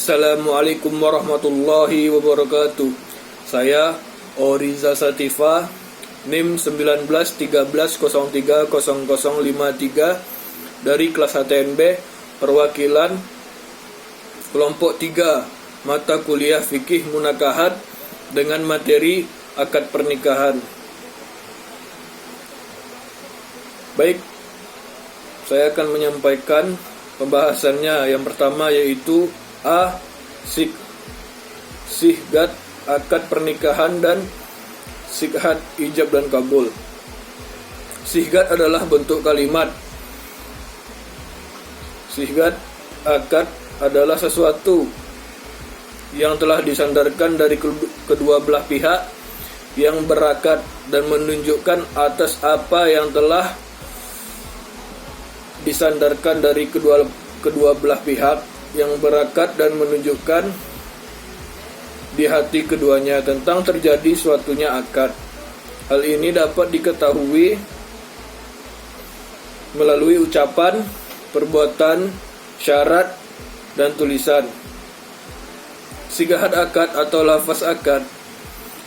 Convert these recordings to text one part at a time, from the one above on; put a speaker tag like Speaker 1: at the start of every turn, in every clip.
Speaker 1: Assalamualaikum warahmatullahi wabarakatuh. Saya Oriza Sativa, NIM 1913030053 dari kelas HTNB, perwakilan kelompok 3 mata kuliah fikih munakahat dengan materi akad pernikahan. Baik, saya akan menyampaikan pembahasannya. Yang pertama yaitu Sighat akad pernikahan dan sighat ijab dan kabul. Sighat adalah bentuk kalimat. Sighat akad adalah sesuatu yang telah disandarkan dari kedua belah pihak yang berakad dan menunjukkan atas apa yang telah disandarkan dari kedua belah pihak yang berakad dan menunjukkan di hati keduanya tentang terjadi suatunya akad. Hal ini dapat diketahui melalui ucapan, perbuatan, syarat, dan tulisan. Sighat akad atau lafaz akad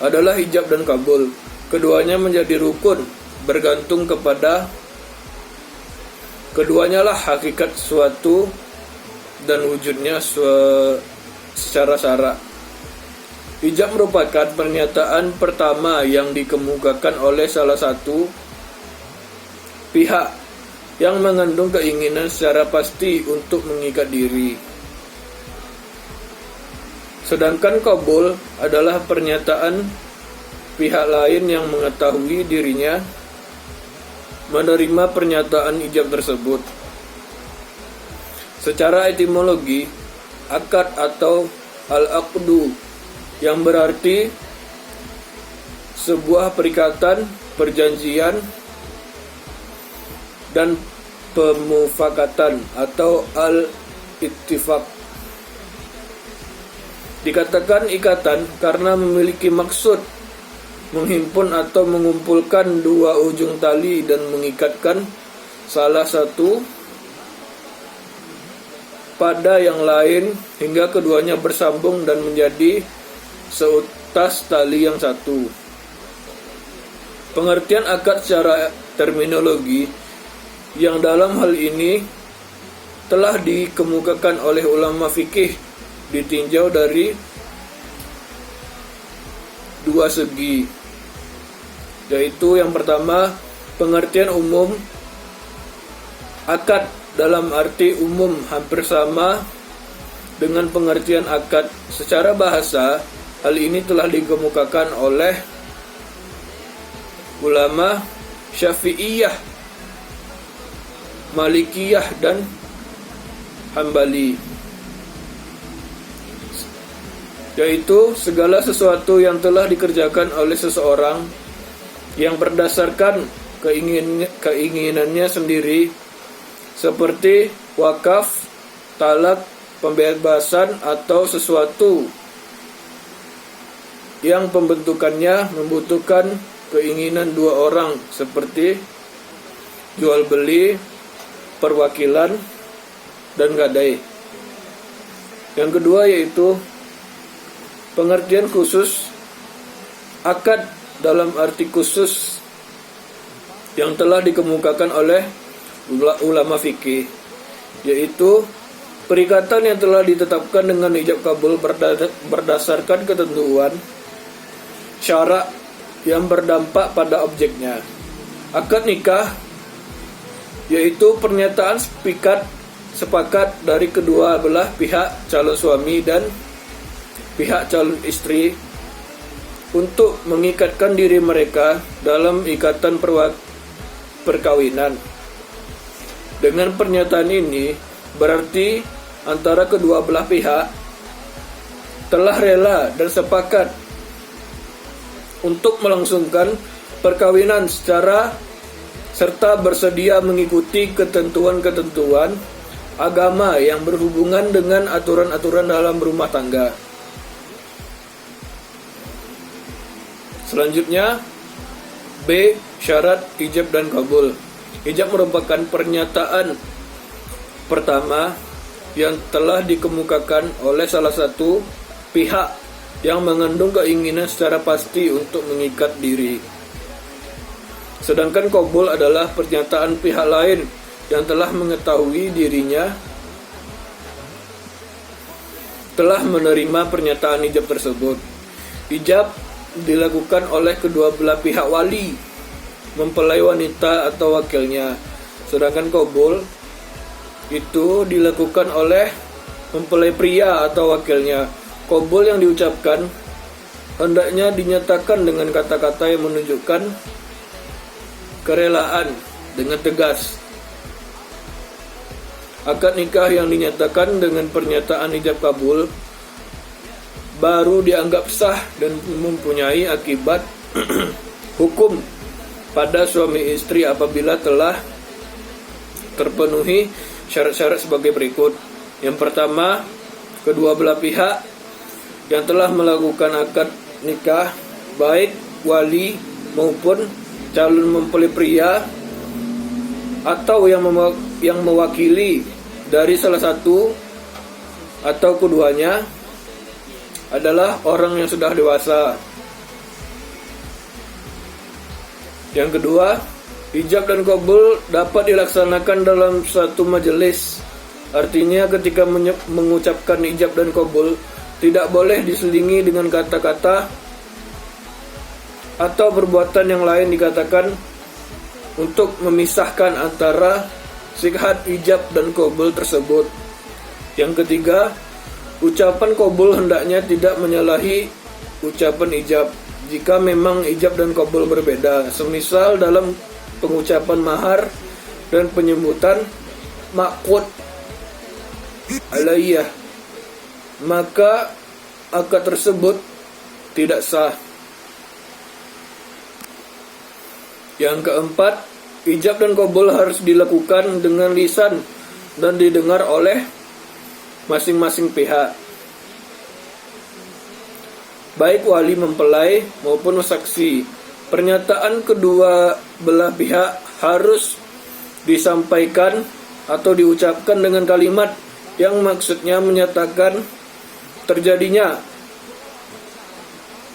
Speaker 1: adalah ijab dan kabul. Keduanya menjadi rukun, bergantung kepada keduanya lah hakikat suatu dan wujudnya secara syara. Ijab merupakan pernyataan pertama yang dikemukakan oleh salah satu pihak yang mengandung keinginan secara pasti untuk mengikat diri. Sedangkan kabul adalah pernyataan pihak lain yang mengetahui dirinya menerima pernyataan ijab tersebut. Secara etimologi, akad atau al-aqdu yang berarti sebuah perikatan, perjanjian, dan pemufakatan atau al-ittifaq. Dikatakan ikatan karena memiliki maksud menghimpun atau mengumpulkan dua ujung tali dan mengikatkan salah satu pada yang lain hingga keduanya bersambung dan menjadi seutas tali yang satu. Pengertian akad secara terminologi yang dalam hal ini telah dikemukakan oleh ulama fikih ditinjau dari dua segi, yaitu yang pertama, pengertian umum akad dalam arti umum hampir sama dengan pengertian akad secara bahasa. Hal ini telah dikemukakan oleh ulama Syafi'iyah, Malikiyah, dan Hambali, yaitu segala sesuatu yang telah dikerjakan oleh seseorang yang berdasarkan keinginannya sendiri, seperti wakaf, talak, pembebasan, atau sesuatu yang pembentukannya membutuhkan keinginan dua orang, seperti jual beli, perwakilan, dan gadai. Yang kedua yaitu pengertian khusus akad dalam arti khusus yang telah dikemukakan oleh ulama fikih, yaitu perikatan yang telah ditetapkan dengan ijab kabul berdasarkan ketentuan syarak yang berdampak pada objeknya. Akad nikah yaitu pernyataan sepakat dari kedua belah pihak calon suami dan pihak calon istri untuk mengikatkan diri mereka dalam ikatan perkawinan. Dengan pernyataan ini berarti antara kedua belah pihak telah rela dan sepakat untuk melangsungkan perkawinan serta bersedia mengikuti ketentuan-ketentuan agama yang berhubungan dengan aturan-aturan dalam rumah tangga. Selanjutnya, B. Syarat ijab dan kabul. Ijab merupakan pernyataan pertama yang telah dikemukakan oleh salah satu pihak yang mengandung keinginan secara pasti untuk mengikat diri. Sedangkan qabul adalah pernyataan pihak lain yang telah mengetahui dirinya telah menerima pernyataan ijab tersebut. Ijab dilakukan oleh kedua belah pihak wali, mempelai wanita atau wakilnya. Sedangkan qabul itu dilakukan oleh mempelai pria atau wakilnya. Qabul yang diucapkan hendaknya dinyatakan dengan kata-kata yang menunjukkan kerelaan dengan tegas. Akad nikah yang dinyatakan dengan pernyataan ijab kabul baru dianggap sah dan mempunyai akibat hukum pada suami istri apabila telah terpenuhi syarat-syarat sebagai berikut. Yang pertama, kedua belah pihak yang telah melakukan akad nikah, baik wali maupun calon mempelai pria atau yang mewakili dari salah satu atau keduanya, adalah orang yang sudah dewasa. Yang kedua, ijab dan qabul dapat dilaksanakan dalam satu majelis. Artinya ketika mengucapkan ijab dan qabul tidak boleh diselingi dengan kata-kata atau perbuatan yang lain dikatakan untuk memisahkan antara sihat ijab dan qabul tersebut. Yang ketiga, ucapan qabul hendaknya tidak menyalahi ucapan ijab jika memang ijab dan qabul berbeda. Semisal dalam pengucapan mahar dan penyebutan maqud alaiyah, maka akad tersebut tidak sah. Yang keempat, ijab dan qabul harus dilakukan dengan lisan dan didengar oleh masing-masing pihak, baik wali mempelai maupun saksi. Pernyataan kedua belah pihak harus disampaikan atau diucapkan dengan kalimat yang maksudnya menyatakan terjadinya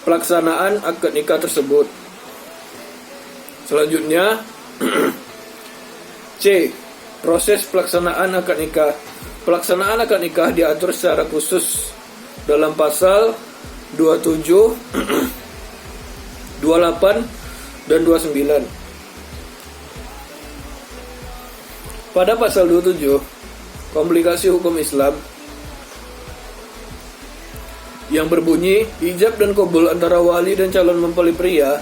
Speaker 1: pelaksanaan akad nikah tersebut. Selanjutnya, C. Proses pelaksanaan akad nikah. Pelaksanaan akad nikah diatur secara khusus dalam pasal 27, 28, dan 29. Pada pasal 27, komplikasi hukum Islam yang berbunyi ijab dan qabul antara wali dan calon mempelai pria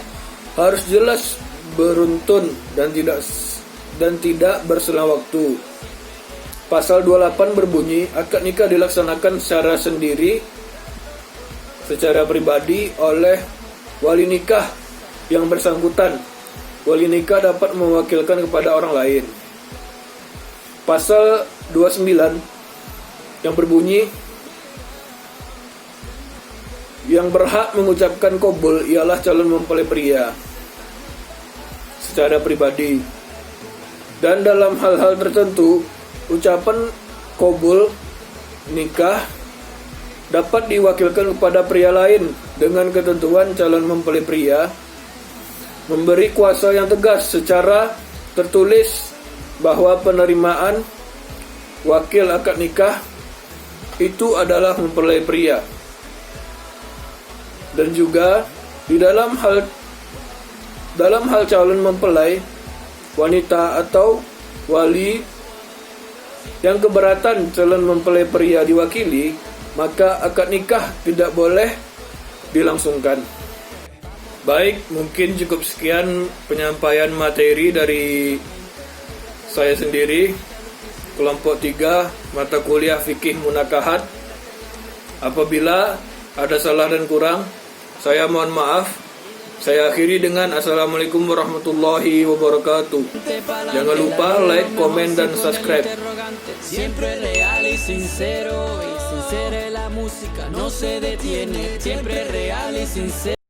Speaker 1: harus jelas, beruntun, dan tidak berselang waktu. Pasal 28 berbunyi akad nikah dilaksanakan secara sendiri, secara pribadi oleh wali nikah yang bersangkutan. Wali nikah dapat mewakilkan kepada orang lain. Pasal 29 yang berbunyi yang berhak mengucapkan qabul ialah calon mempelai pria secara pribadi, dan dalam hal-hal tertentu ucapan qabul nikah dapat diwakilkan kepada pria lain dengan ketentuan calon mempelai pria memberi kuasa yang tegas secara tertulis bahwa penerimaan wakil akad nikah itu adalah mempelai pria. Dan juga di dalam hal calon mempelai wanita atau wali yang keberatan calon mempelai pria diwakili, maka akad nikah tidak boleh dilangsungkan. Baik, mungkin cukup sekian penyampaian materi dari saya sendiri, kelompok 3 mata kuliah fikih munakahat. Apabila ada salah dan kurang, saya mohon maaf. Saya akhiri dengan Assalamualaikum warahmatullahi wabarakatuh. Jangan lupa like, komen, dan subscribe. Siempre real y sincero, y sincera la música no se detiene. Siempre real y sincero.